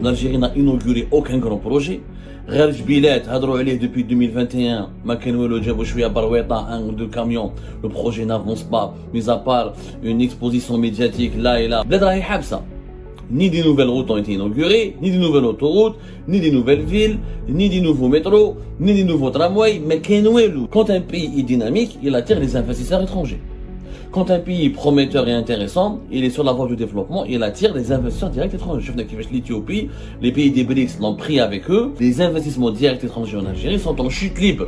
L'Algérie n'a inauguré aucun grand projet. غير جبيلات هضروا عليه depuis 2021 ما كان والو جابوا شويه برويطه un ou deux camions. Le projet n'avance pas mis à part une exposition médiatique là et là. البلاد راهي حابسه. Ni des nouvelles routes ont été inaugurées, ni des nouvelles autoroutes, ni des nouvelles villes, ni des nouveaux métros, ni des nouveaux tramways, mais كاين والو. Quand un pays est dynamique, il attire les investisseurs étrangers. Quand un pays est prometteur et intéressant, il est sur la voie du développement, il attire des investisseurs directs étrangers. Je venais l'Éthiopie, les pays des BRICS l'ont pris avec eux. Les investissements directs étrangers en Algérie sont en chute libre.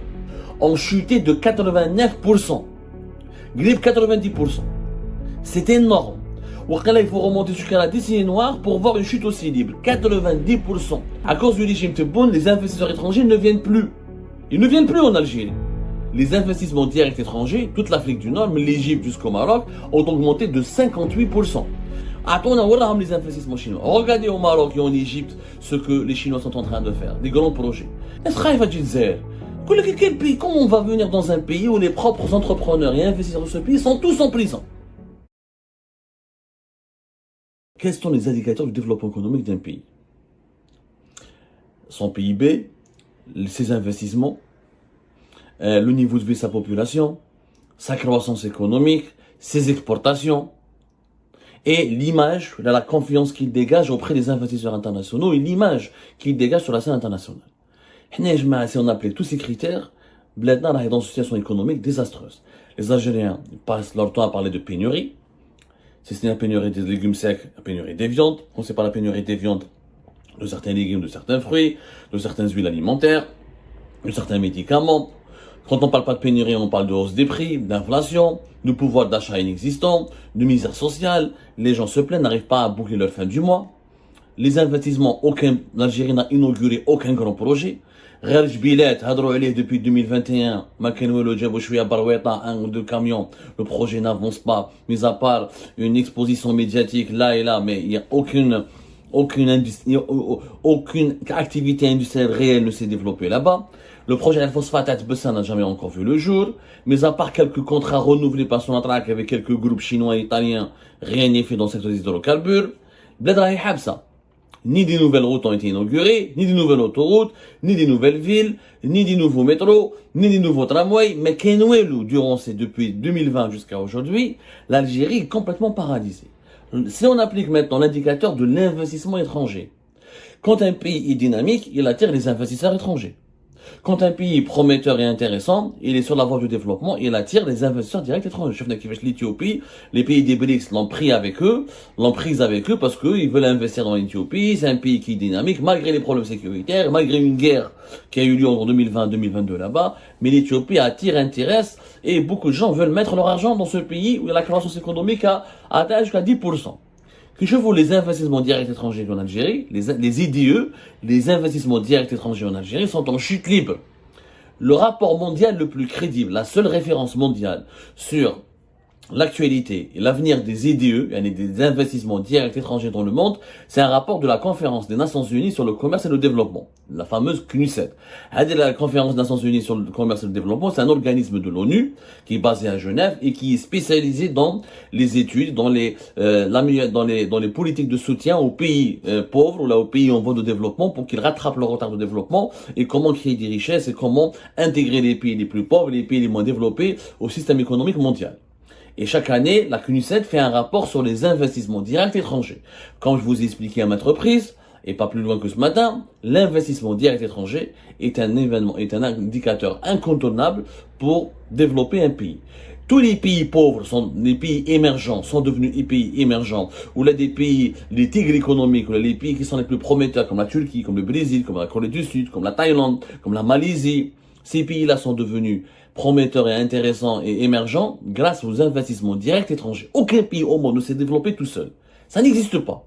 Ont chuté de 89%. Grippe 90%. C'est énorme. Il faut remonter jusqu'à la décennie noire pour voir une chute aussi libre. 90%. À cause du régime Tebboune, les investisseurs étrangers ne viennent plus. Ils ne viennent plus en Algérie. Les investissements directs étrangers, toute l'Afrique du Nord, mais l'Égypte jusqu'au Maroc, ont augmenté de 58%. Attendons, les investissements chinois. Regardez au Maroc et en Égypte ce que les Chinois sont en train de faire, des grands projets. Comment on va venir dans un pays où les propres entrepreneurs et investisseurs de ce pays sont tous en prison? Quels sont les indicateurs du développement économique d'un pays? Son PIB, ses investissements, le niveau de vie de sa population, sa croissance économique, ses exportations et l'image, la confiance qu'il dégage auprès des investisseurs internationaux et l'image qu'il dégage sur la scène internationale. Si on appelait tous ces critères, Bledna est dans une situation économique désastreuse. Les Algériens passent leur temps à parler de pénurie. Si ce n'est la pénurie des légumes secs, la pénurie des viandes. On ne sait pas la pénurie des viandes, de certains légumes, de certains fruits, de certaines huiles alimentaires, de certains médicaments. Quand on ne parle pas de pénurie, on parle de hausse des prix, d'inflation, de pouvoir d'achat inexistant, de misère sociale. Les gens se plaignent, n'arrivent pas à boucler leur fin du mois. Les investissements, l'Algérie n'a inauguré aucun grand projet. غير جبيلات هضروا عليه depuis 2021 ما كان والو جابوا شويه برويطه un ou deux camions. Le projet n'avance pas mis à part une exposition médiatique là et là, mais il n'y a aucune activité industrielle réelle ne s'est développée là-bas. Le projet Al-Phosphatate Bessan n'a jamais encore vu le jour, mais à part quelques contrats renouvelés par Sonatrach avec quelques groupes chinois et italiens, rien n'est fait dans le secteur des hydrocarbures. Bled rahi habsa. Ni des nouvelles routes ont été inaugurées, ni des nouvelles autoroutes, ni des nouvelles villes, ni des nouveaux métros, ni des nouveaux tramways, mais depuis 2020 jusqu'à aujourd'hui, l'Algérie est complètement paralysée. Si on applique maintenant l'indicateur de l'investissement étranger, quand un pays est dynamique, il attire les investisseurs étrangers. Quand un pays est prometteur et intéressant, il est sur la voie du développement, il attire les investisseurs directs étrangers. Je venais l'Éthiopie, les pays des BRICS l'ont pris avec eux, parce qu'ils veulent investir dans l'Éthiopie. C'est un pays qui est dynamique, malgré les problèmes sécuritaires, malgré une guerre qui a eu lieu en 2020-2022 là-bas. Mais l'Éthiopie attire, intéresse, et beaucoup de gens veulent mettre leur argent dans ce pays où la croissance économique a atteint jusqu'à 10%. Que je vois les investissements directs étrangers en Algérie, les IDE, les investissements directs étrangers en Algérie sont en chute libre. Le rapport mondial le plus crédible, la seule référence mondiale sur l'actualité et l'avenir des IDE, des investissements directs étrangers dans le monde, c'est un rapport de la conférence des Nations Unies sur le commerce et le développement, la fameuse CNUSED. La conférence des Nations Unies sur le commerce et le développement, c'est un organisme de l'ONU qui est basé à Genève et qui est spécialisé dans les études, dans les politiques de soutien aux pays pauvres ou là aux pays en voie de développement pour qu'ils rattrapent leur retard de développement et comment créer des richesses et comment intégrer les pays les plus pauvres et les pays les moins développés au système économique mondial. Et chaque année, la CNUSED fait un rapport sur les investissements directs étrangers. Comme je vous ai expliqué à maintes reprises, et pas plus loin que ce matin, l'investissement direct étranger est un indicateur incontournable pour développer un pays. Tous les pays pauvres, les pays émergents, sont devenus des pays émergents, ou là des pays, les tigres économiques, ou là les pays qui sont les plus prometteurs, comme la Turquie, comme le Brésil, comme la Corée du Sud, comme la Thaïlande, comme la Malaisie. Ces pays-là sont devenus prometteurs et intéressants et émergents grâce aux investissements directs étrangers. Aucun pays au monde ne s'est développé tout seul. Ça n'existe pas.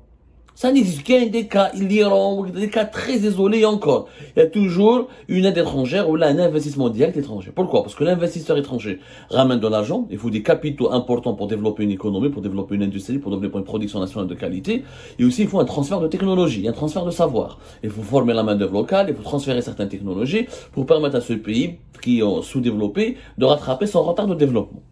Ça n'existe qu'un des cas, des cas très isolés encore. Il y a toujours une aide étrangère ou là un investissement direct étranger. Pourquoi? Parce que l'investisseur étranger ramène de l'argent, il faut des capitaux importants pour développer une économie, pour développer une industrie, pour développer une production nationale de qualité. Et aussi, il faut un transfert de technologie, un transfert de savoir. Il faut former la main-d'œuvre locale, il faut transférer certaines technologies pour permettre à ce pays qui est sous-développé de rattraper son retard de développement.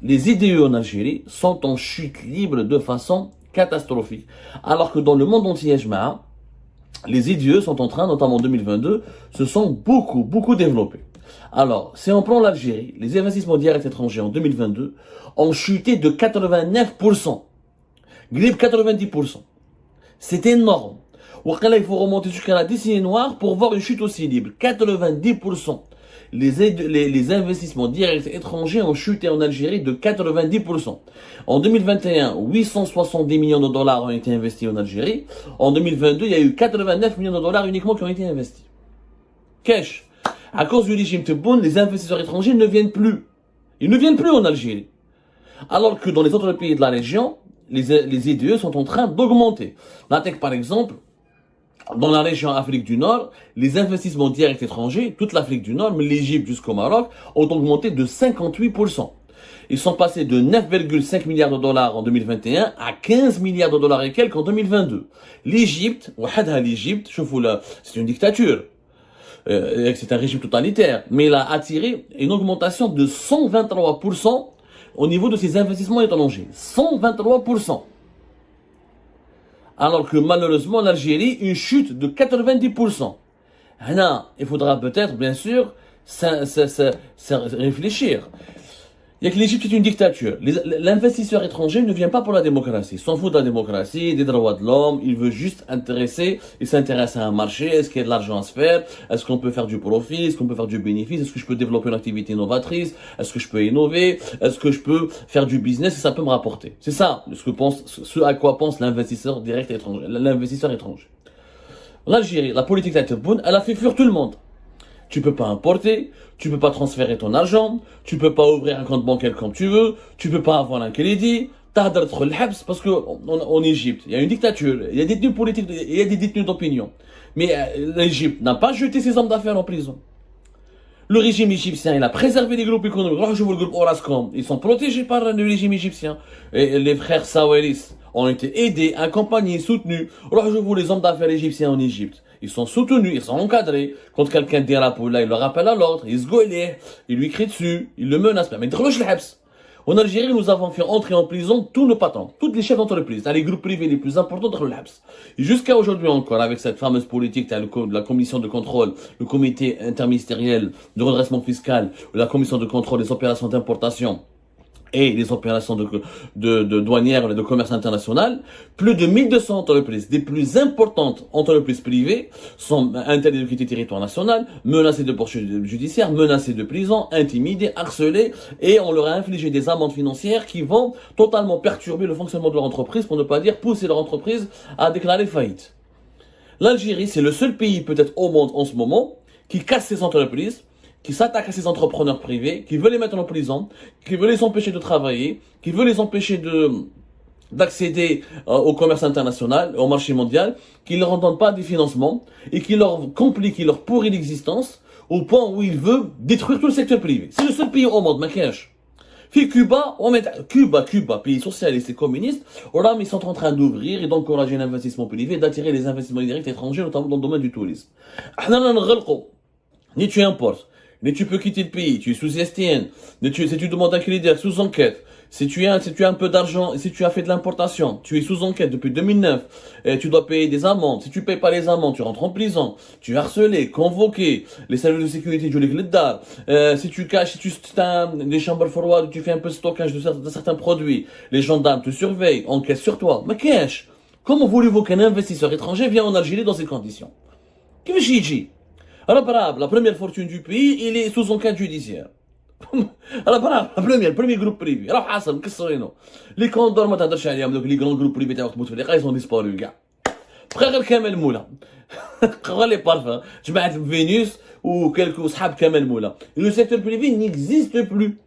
Les IDE en Algérie sont en chute libre de façon catastrophique. Alors que dans le monde entier, Jma'a, les IDE sont en train, notamment en 2022, se sont beaucoup développés. Alors, si on prend l'Algérie, les investissements directs étrangers en 2022 ont chuté de 89%. Grippe 90%. C'est énorme. Là, il faut remonter jusqu'à la décennie noire pour voir une chute aussi libre. 90%. Les investissements directs étrangers ont chuté en Algérie de 90%. En 2021, 870 millions de dollars ont été investis en Algérie. En 2022, il y a eu 89 millions de dollars uniquement qui ont été investis. Cash. À cause du régime Tebboune, les investisseurs étrangers ne viennent plus. Ils ne viennent plus en Algérie. Alors que dans les autres pays de la région, les IDE sont en train d'augmenter. L'ATEC, par exemple, dans la région Afrique du Nord, les investissements directs étrangers, toute l'Afrique du Nord, mais l'Égypte jusqu'au Maroc, ont augmenté de 58%. Ils sont passés de 9,5 milliards de dollars en 2021 à 15 milliards de dollars et quelques en 2022. L'Égypte, c'est une dictature. C'est un régime totalitaire. Mais il a attiré une augmentation de 123% au niveau de ses investissements étrangers. 123%. Alors que malheureusement, en Algérie, une chute de 90%. Là, il faudra peut-être, bien sûr, réfléchir. Il y a que l'Égypte est une dictature. L'investisseur étranger ne vient pas pour la démocratie. Il s'en fout de la démocratie, des droits de l'homme. Il veut juste il s'intéresse à un marché. Est-ce qu'il y a de l'argent à se faire? Est-ce qu'on peut faire du profit? Est-ce qu'on peut faire du bénéfice? Est-ce que je peux développer une activité innovatrice? Est-ce que je peux innover? Est-ce que je peux faire du business et ça peut me rapporter? C'est ça ce à quoi pense l'investisseur direct étranger, l'investisseur étranger. L'Algérie, la politique d'Tebboune, elle a fait fuir tout le monde. Tu peux pas importer, tu peux pas transférer ton argent, tu peux pas ouvrir un compte bancaire comme tu veux, tu peux pas avoir un crédit, t'as parce que en Égypte, il y a une dictature, il y a des détenus politiques, il y a des détenus d'opinion. Mais l'Égypte n'a pas jeté ses hommes d'affaires en prison. Le régime égyptien, il a préservé les groupes économiques. Alors, je vois le groupe Orascom, ils sont protégés par le régime égyptien. Et les frères Sawaris ont été aidés, accompagnés, soutenus. Alors, je vois les hommes d'affaires égyptiens en Égypte. Ils sont soutenus, ils sont encadrés. Quand quelqu'un dérape là, il le rappelle à l'ordre, il se goélait, il lui crie dessus, il le menace. Mais en Algérie, nous avons fait entrer en prison tous nos patrons, tous les chefs d'entreprise, les groupes privés les plus importants de l'Habs. Et jusqu'à aujourd'hui encore, avec cette fameuse politique, la commission de contrôle, le comité interministériel de redressement fiscal, la commission de contrôle des opérations d'importation, et les opérations de douanières et de commerce international, plus de 1200 entreprises, des plus importantes entreprises privées, sont interdites de quitter le territoire national, menacées de poursuites judiciaires, menacées de prison, intimidées, harcelées, et on leur a infligé des amendes financières qui vont totalement perturber le fonctionnement de leur entreprise, pour ne pas dire pousser leur entreprise à déclarer faillite. L'Algérie, c'est le seul pays peut-être au monde en ce moment qui casse ses entreprises, qui s'attaque à ces entrepreneurs privés, qui veut les mettre en prison, qui veut les empêcher de travailler, qui veut les empêcher d'accéder au commerce international, au marché mondial, qui ne leur en donne pas des financements et qui leur complique, qui leur pourrit l'existence au point où il veut détruire tout le secteur privé. C'est le seul pays au monde, Marrakech. Puis Cuba, Cuba, pays socialiste et communiste, ils sont en train d'ouvrir et d'encourager l'investissement privé, d'attirer les investissements directs étrangers, notamment dans le domaine du tourisme. Ni tu importes, ni tu peux quitter le pays, tu es sous STN, si tu demandes un crédit sous enquête, si tu as un peu d'argent, si tu as fait de l'importation, tu es sous enquête depuis 2009, et tu dois payer des amendes. Si tu payes pas les amendes, tu rentres en prison, tu es harcelé, convoqué, les services de sécurité du Lidar, si tu caches, si tu as des chambres froides, tu fais un peu de stockage de certains produits, les gendarmes te surveillent, enquêtent sur toi. Mais cash, comment voulez-vous qu'un investisseur étranger vienne en Algérie dans ces conditions? Qui veut chichi? Alors, la première fortune du pays, il est sous enquête judiciaire. Alors, le premier groupe privé. Alors, Hassan, qu'est-ce que c'est? Les condors, les grands groupes privés, ils ont disparu, gars. Frère Kamel Moula. Les parfums. Je mets Vénus ou quelques sahab Kamel Moula. Le secteur privé n'existe plus.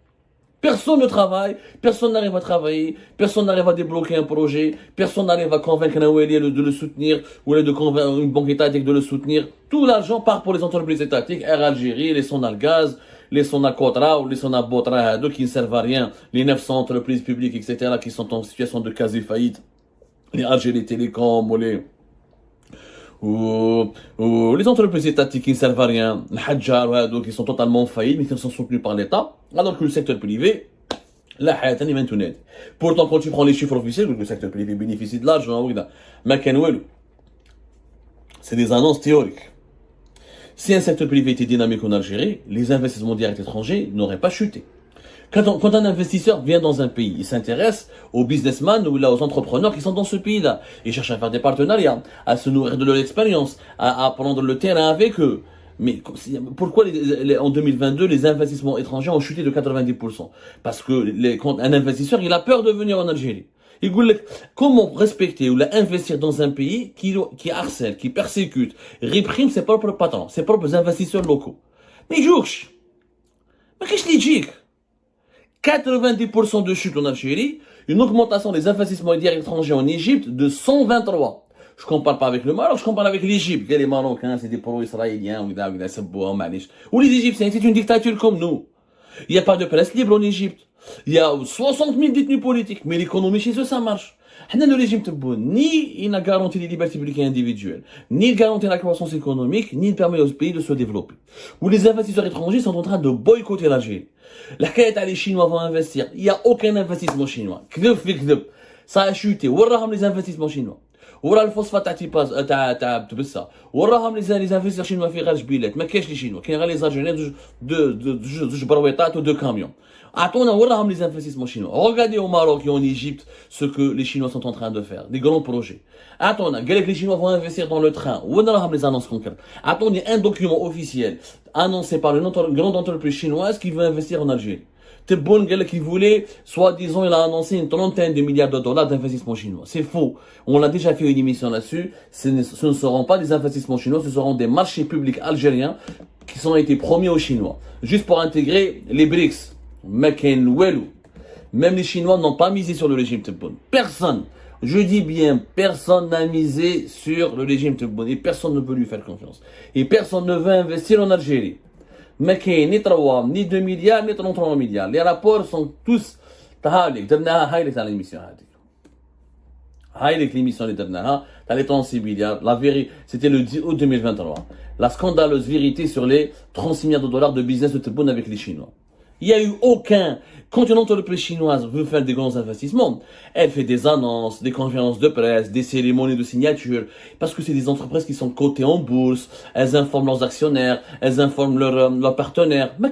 Personne ne travaille, personne n'arrive à travailler, personne n'arrive à débloquer un projet, personne n'arrive à convaincre un ouélier de le soutenir, ou de convaincre une banque étatique de le soutenir. Tout l'argent part pour les entreprises étatiques, Air Algérie, les Sonalgaz, les Sonacotra ou les Sonabotra, qui ne servent à rien, les 900 entreprises publiques, etc., qui sont en situation de quasi-faillite, les Algérie Télécom ou les entreprises étatiques qui ne servent à rien, les Hadjar, qui sont totalement faillites, mais qui sont soutenus par l'État, alors que le secteur privé, La حياة تاني ما تنادي. Pourtant, quand tu prends les chiffres officiels, le secteur privé bénéficie de l'argent, ما كان والو. C'est des annonces théoriques. Si un secteur privé était dynamique en Algérie, les investissements directs étrangers n'auraient pas chuté. Quand un investisseur vient dans un pays, il s'intéresse aux businessmen ou là, aux entrepreneurs qui sont dans ce pays-là. Il cherche à faire des partenariats, à se nourrir de leur expérience, à prendre le terrain avec eux. Mais pourquoi en 2022, les investissements étrangers ont chuté de 90%? Parce que quand un investisseur, il a peur de venir en Algérie. Il dit, comment respecter ou investir dans un pays qui harcèle, qui persécute, réprime ses propres patrons, ses propres investisseurs locaux? Mais jouch, mais qu'est-ce qu'il dit? 90% de chute en Algérie, une augmentation des investissements directs étrangers en Égypte de 123. Je ne compare pas avec le Maroc, je compare avec l'Égypte. Les Marocains, c'est des pro-israéliens, ou les Égyptiens, c'est une dictature comme nous. Il n'y a pas de presse libre en Égypte. Il y a 60 000 détenus politiques, mais l'économie chez eux, ça marche. Le régime Tebboune, ni il n'a garanti les libertés publiques et individuelles, ni il garantit la croissance économique, ni il permet aux pays de se développer. Où les investisseurs étrangers sont en train de boycotter l'Algérie. La quête les Chinois vont investir. Il n'y a aucun investissement chinois. Ça a chuté. Où les investissements chinois? وراه الفوسفات تاع تيباز تاع تبسه وراهم لي انفستيسور شينوا في غير جبيلات ما كاينش لي شينوا كاين غير لي زالجيريان زوج برويطات ودو كاميون عطونا وراهم لي انفستيسمون شينوا regardez au Maroc et en Égypte ce que les Chinois sont en train de faire des grands projets عطونا قال لك les Chinois vont investir dans le train وين راهم les annonces concrètes عطوني un document officiel annoncé par une grande entreprise chinoise qui veut investir en Algérie. Tebboune qui voulait, soi-disant, il a annoncé une trentaine de milliards de dollars d'investissements chinois. C'est faux. On a déjà fait une émission là-dessus. Ce ne seront pas des investissements chinois, ce seront des marchés publics algériens qui ont été promis aux Chinois. Juste pour intégrer les BRICS. Même les Chinois n'ont pas misé sur le régime Tebboune. Personne. Je dis bien, personne n'a misé sur le régime Tebboune. Et personne ne peut lui faire confiance. Et personne ne veut investir en Algérie. ما كاين ني 3 ني 2 مليار ني 33 مليار لي رابور سون توس هايليك درناها هايليك تاع ليميسيون هذيك هايليك ليميسيون اللي درناها تاع لي 36 مليار لا فيري سيتي لو 10 août 2023 la scandaleuse vérité sur les 36 milliards de dollars de business de Tebboune avec les Chinois. Il n'y a eu aucun. Quand une entreprise chinoise veut faire des grands investissements, elle fait des annonces, des conférences de presse, des cérémonies de signature, parce que c'est des entreprises qui sont cotées en bourse, elles informent leurs actionnaires, elles informent leurs partenaires. Mais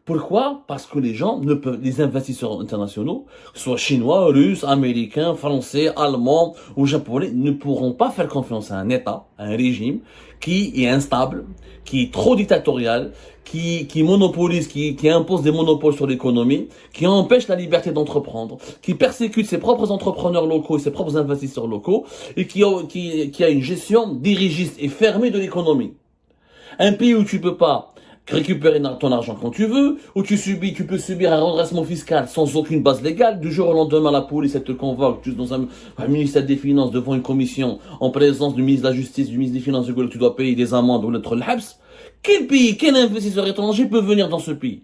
pourquoi? Parce que les gens ne peuvent, les investisseurs internationaux, soit chinois, russes, américains, français, allemands ou japonais, ne pourront pas faire confiance à un État, à un régime qui est instable, qui est trop dictatorial, qui monopolise, qui impose des monopoles sur l'économie, qui empêche la liberté d'entreprendre, qui persécute ses propres entrepreneurs locaux et ses propres investisseurs locaux, et qui a une gestion dirigiste et fermée de l'économie. Un pays où tu peux pas récupérer ton argent quand tu veux, où tu peux subir un redressement fiscal sans aucune base légale. Du jour au lendemain, la police, elle te convoque juste dans un ministère des Finances devant une commission en présence du ministre de la Justice, du ministre des Finances, tu dois payer des amendes ou l'être le habs. Quel pays, quel investisseur étranger peut venir dans ce pays?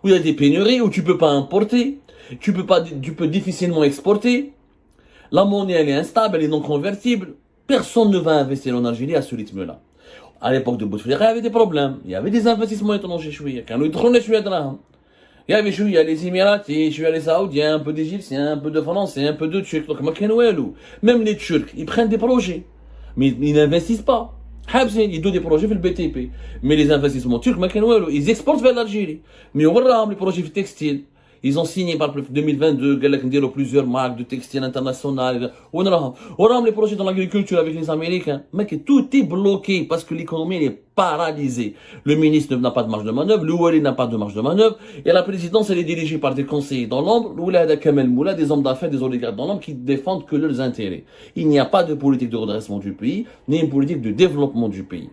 Où il y a des pénuries, où tu peux pas importer, tu peux difficilement exporter. La monnaie, elle est instable, elle est non convertible. Personne ne va investir en Algérie à ce rythme-là. À l'époque de Bouteflika, il y avait des problèmes. Il y avait des investissements étrangers. Il y avait les Émiratis, les Saoudiens, un peu d'Égyptiens, un peu de Français, un peu de Turcs. Même les Turcs, ils prennent des projets. Mais ils n'investissent pas. Ils donnent des projets pour le BTP. Mais les investissements turcs, ils exportent vers l'Algérie. Mais on voit les projets textiles. Ils ont signé par 2022 plusieurs marques de textiles internationales. On a les projets dans l'agriculture avec les Américains. Mais que tout est bloqué parce que l'économie est paralysée. Le ministre n'a pas de marge de manœuvre, le Wali n'a pas de marge de manœuvre, et la présidence elle est dirigée par des conseillers dans l'ombre, des hommes d'affaires, des oligarques dans l'ombre qui défendent que leurs intérêts. Il n'y a pas de politique de redressement du pays, ni une politique de développement du pays.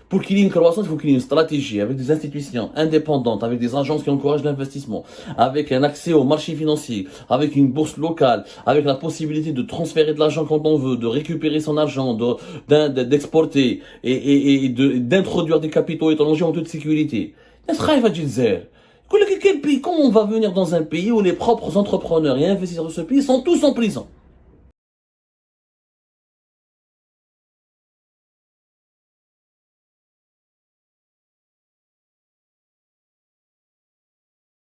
Pour qu'il y ait une croissance, il faut qu'il y ait une stratégie avec des institutions indépendantes, avec des agences qui encouragent l'investissement, avec un accès au marché financier, avec une bourse locale, avec la possibilité de transférer de l'argent quand on veut, de récupérer son argent, d'exporter et d'introduire des capitaux étrangers en toute sécurité. Comment on va venir dans un pays où les propres entrepreneurs et investisseurs de ce pays sont tous en prison?